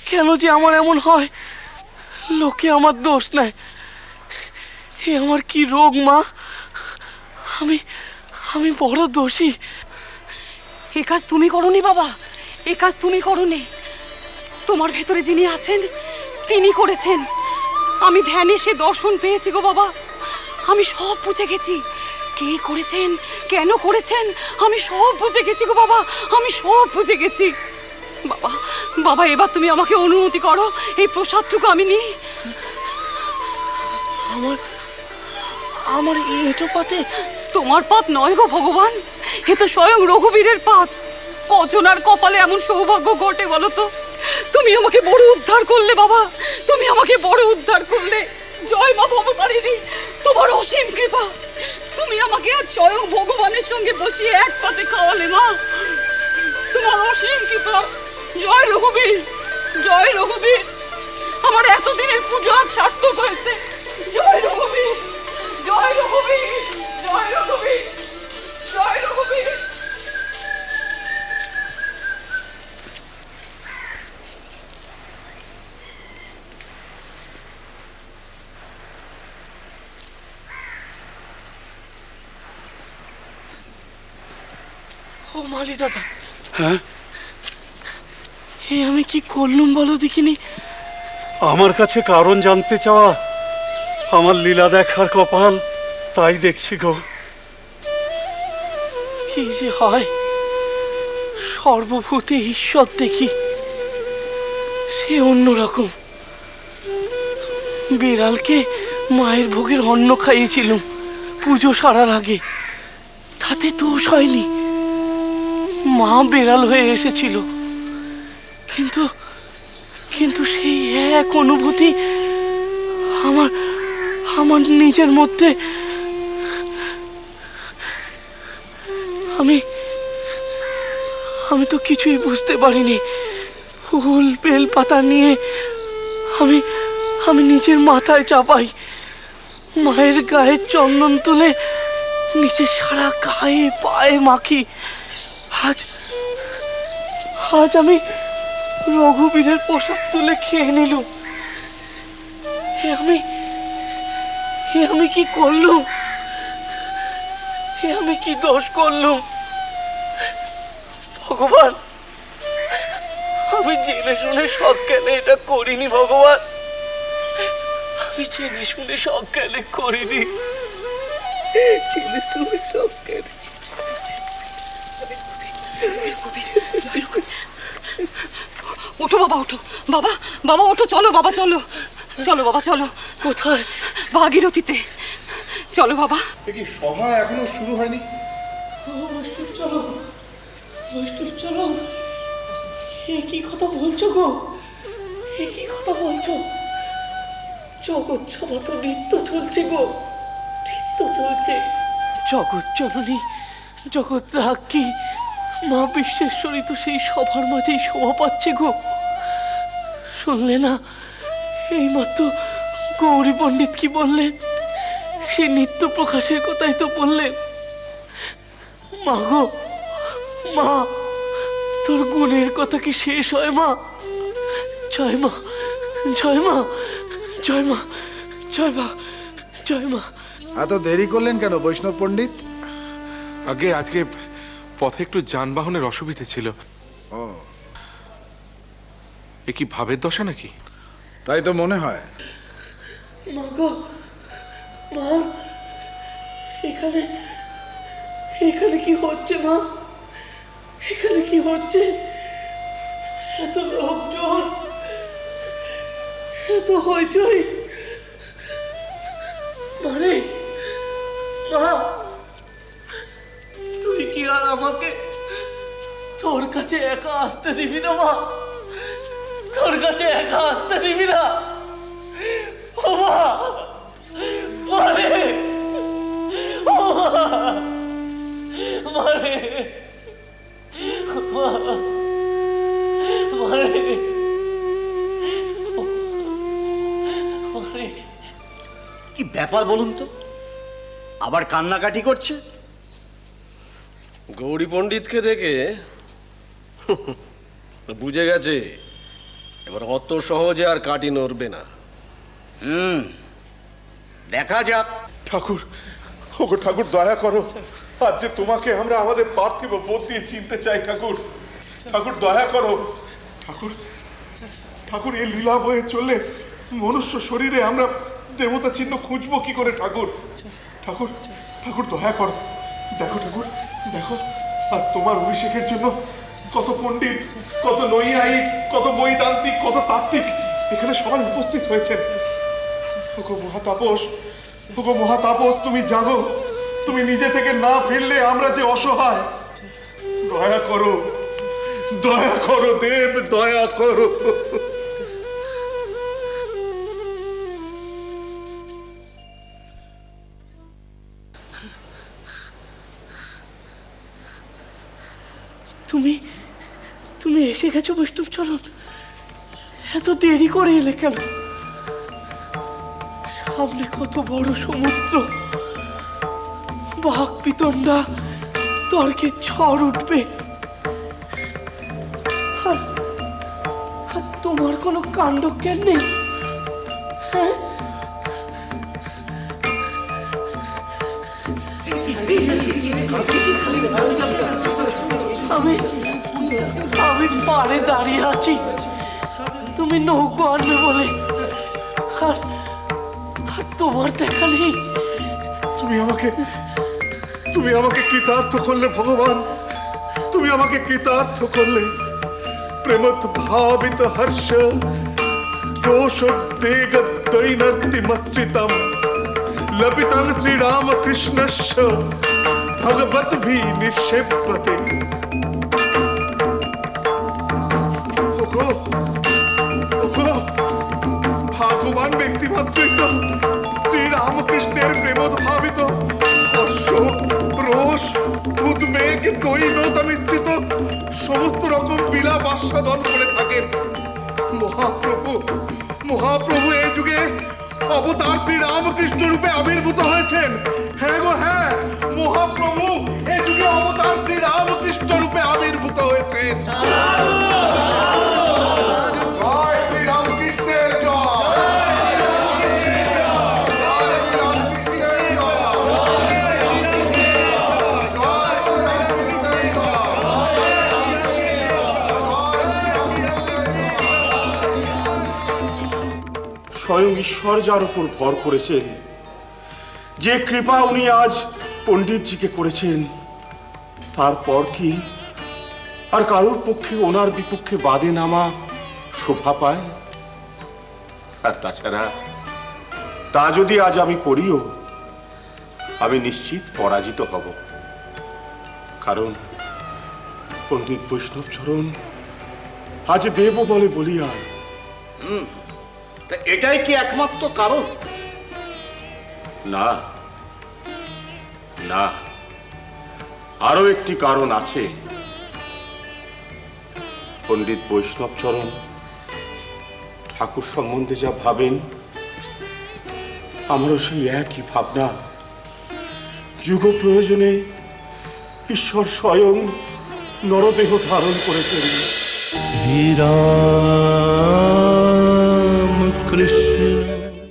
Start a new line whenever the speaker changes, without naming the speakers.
কেন যে আমার এমন হয়? লোকে আমার দোষ নেয়। এ আমার কি রোগ মা? আমি বড় দোষী।
এ কাজ তুমি করনি বাবা, এ কাজ তুমি করনি। তোমার ভেতরে যিনি আছেন তিনি করেছেন। আমি ধ্যানে সে দর্শন পেয়েছি গো বাবা। আমি সব বুঝে গেছি, কে করেছেন, কেন করেছেন, আমি সব বুঝে গেছি গো বাবা, আমি সব বুঝে গেছি। বাবা বাবা, এবার তুমি আমাকে অনুমতি করো, এই প্রসাদটুকু আমি নিই।
আমার এটো পাতে?
তোমার পাত নয় গো ভগবান, এ তো স্বয়ং রঘুবীরের পাত। কজনার কপালে এমন সৌভাগ্য ঘটে বলো তো? তুমি আমাকে বড় উদ্ধার করলে বাবা, তুমি আমাকে বড় উদ্ধার করলে। জয় মা ভবতারিণী, তোমার অসীম কৃপা। তুমি আমাকে আজ স্বয়ং ভগবানের সঙ্গে বসিয়ে এক পাতে খাওয়ালে মা, তোমার অসীম কৃপা। জয় রঘুবীর, জয় রঘুবীর, আমার এতদিনের পুজো আজ সার্থক হয়েছে। জয় রঘুবীর, জয় রঘুবীর, জয় রঘুবীর, জয় রঘুবীর।
ও মালি দাদা,
হ্যাঁ,
এ আমি কি করলুম বলো দেখিনি?
আমার কাছে কারণ জানতে চাওয়া আমার লীলা দেখার কপাল, তাই দেখছি গো।
কি যে হয়, সর্বভূতে ঈশ্বর দেখি, সে অন্যরকম। বিড়ালকে মায়ের ভোগের অন্ন খাইয়েছিলুম পুজো সারার আগে, তাতে দোষ হয়নি। মা বেড়াল হয়ে এসেছিল, কিন্তু কিন্তু সেই এক অনুভূতি আমার নিজের মধ্যে। আমি তো কিছুই বুঝতে পারিনি। ফুল বেল পাতা নিয়ে আমি নিজের মাথায় চাপাই, মায়ের গায়ে চন্দন তুলে নিচে সারা গায়ে পায়ে মাখি। আজ আমি রঘুবীরের প্রসাদ তুলে খেয়ে নিলুম। আমি কি করলুম? আমি কি দোষ করলুম? ভগবান, আমি জেনে শুনে সজ্ঞানে এটা করিনি। ভগবান, আমি জেনে শুনে সজ্ঞানে করিনি, জেনে শুনে সজ্ঞানে।
ওঠো বাবা, ওঠো বাবা, বাবা ওঠো, চলো বাবা, চলো চলো বাবা, চলো।
কোথায়?
ভাগীরথীতে চলো বাবা।
কি সভা এখনো শুরু হয়নি?
বৈষ্ণব চলো, বৈষ্ণব চলো। এ কি কথা বলছো গো? এ কি কথা বলছো? জগৎ সভা তো নৃত্য চলছে গো, নৃত্য চলছে। জগৎ জননী, জগৎ রাজ্ঞী মা বিশ্বেশ্বরী তো সেই সভার মাঝেই শোভা পাচ্ছে গো। শুনলে না এইমাত্র গৌরী পণ্ডিত কি বললেন? সে নিত্য প্রকাশের কথাই তো বললেন। মা গো, মা, তোর গুণের কথা কি শেষ হয় মা? জয় মা, জয় মা, জয় মা, জয় মা, জয় মা।
এত দেরি করলেন কেন বৈষ্ণব পণ্ডিত?
আগে আজকে পথে একটু যানবাহনের অসুবিধা ছিল।
ও,
এ কি ভাবের দশা নাকি?
তাই তো মনে হয়।
মা গো, মা, এখানে এখানে কি হচ্ছে মা? এখানে কি হচ্ছে? এত লোকজন, এত হইচই, মানে মা, তুই কি আর আমাকে তোর কাছে একা আসতে দিবি না মা? তোর কাছে একা আসতে দিবি না? ও মা, মারে, ও মা, মারে, মারে, মারে।
কি ব্যাপার বলুন তো, আবার কান্নাকাটি করছে?
গৌরী পণ্ডিতকে দেখে বুঝে গেছে এবার অত সহজে আর কাটি নড়বে না।
দেখা যাক।
ঠাকুর, ওগো ঠাকুর, দয়া করো। আজ যে তোমাকে আমরা আমাদের পার্থিব বোধ দিয়ে চিনতে চাই ঠাকুর। ঠাকুর দয়া করো। ঠাকুর, ঠাকুর, এই লীলা বয়ে চললে মনুষ্য শরীরে আমরা দেবতা চিহ্ন খুঁজবো কি করে ঠাকুর? ঠাকুর, ঠাকুর দয়া করো। দেখো ঠাকুর, দেখো আজ তোমার অভিষেকের জন্য কত পণ্ডিত, কত নৈয়ায়িক, কত বৈদান্তিক, কত তাত্ত্বিক এখানে সবাই উপস্থিত হয়েছেন। ওগো মহাতাপস, ওগো মহাতাপস, তুমি জানো তুমি নিজে থেকে না ফিরলে আমরা যে অসহায়। দয়া করো, দয়া করো দেব, দয়া করো।
তুমি তুমি এসে গেছো বৈষ্ণবচরণ? এত দেরি করে এলে কেন? সামনে কত বড় সমুদ্র, বাঘ পিতন্ডা, তর্কের ঝড় উঠবে। আর তোমার কোনো কাণ্ডজ্ঞান নেই? হ্যাঁ, আমি আমি পাড়ে দাঁড়িয়ে আছি তুমি নৌকো আনবে বলে, আর আর তোমার দেখা নেই।
তুমি আমাকে কৃতার্থ করলে ভগবান, তুমি আমাকে কৃতার্থ করলে। প্রেমত ভাবিত হর্ষ রোষোদ্বেগ দৈনর্তিমস্ত্রিতম লপিতং শ্রীরামকৃষ্ণস্য ভগবত ভি নিক্ষেপতে। ওগো, ওগো, ভাগ্যবান ব্যক্তিমাত্রই তো শ্রীরামকৃষ্ণের প্রেমোদ্ভাবিত হর্ষ, রোষ, উদ্বেগ, দৈন্যতা মিশ্রিত সমস্ত রকম বিলাপ আস্বাদন করে থাকেন। মহাপ্রভু, মহাপ্রভু এই যুগে অবতার শ্রীরামকৃষ্ণ রূপে আবির্ভূত হয়েছেন। হ্যাঁ গো হ্যাঁ, মহাপ্রভু এই যুগে অবতার শ্রীরামকৃষ্ণ রূপে আবির্ভূত হয়েছেন। জয় শ্রীরামকৃষ্ণের জয়।
স্বয়ং ঈশ্বর যার উপর ভর করেছেন, যে কৃপা উনি আজ পণ্ডিতজিকে করেছেন, তারপর কি আর কারোর পক্ষে ওনার বিপক্ষে বাদে নামা শোভা পায়? আর তাছাড়া তা যদি আজ আমি করিও, আমি নিশ্চিত পরাজিত হব। কারণ পণ্ডিত বৈষ্ণবচরণ আজ দেব বলে বলিয়ায়।
তা এটাই কি একমাত্র কারণ?
না না, আরো একটি কারণ আছে। পণ্ডিত বৈষ্ণবচরণ ঠাকুর সম্বন্ধে যা ভাবেন, আমারও সেই একই ভাবনা। যুগ প্রয়োজনে ঈশ্বর স্বয়ং নরদেহ ধারণ করেছেন।
শ্রীরাম কৃষ্ণ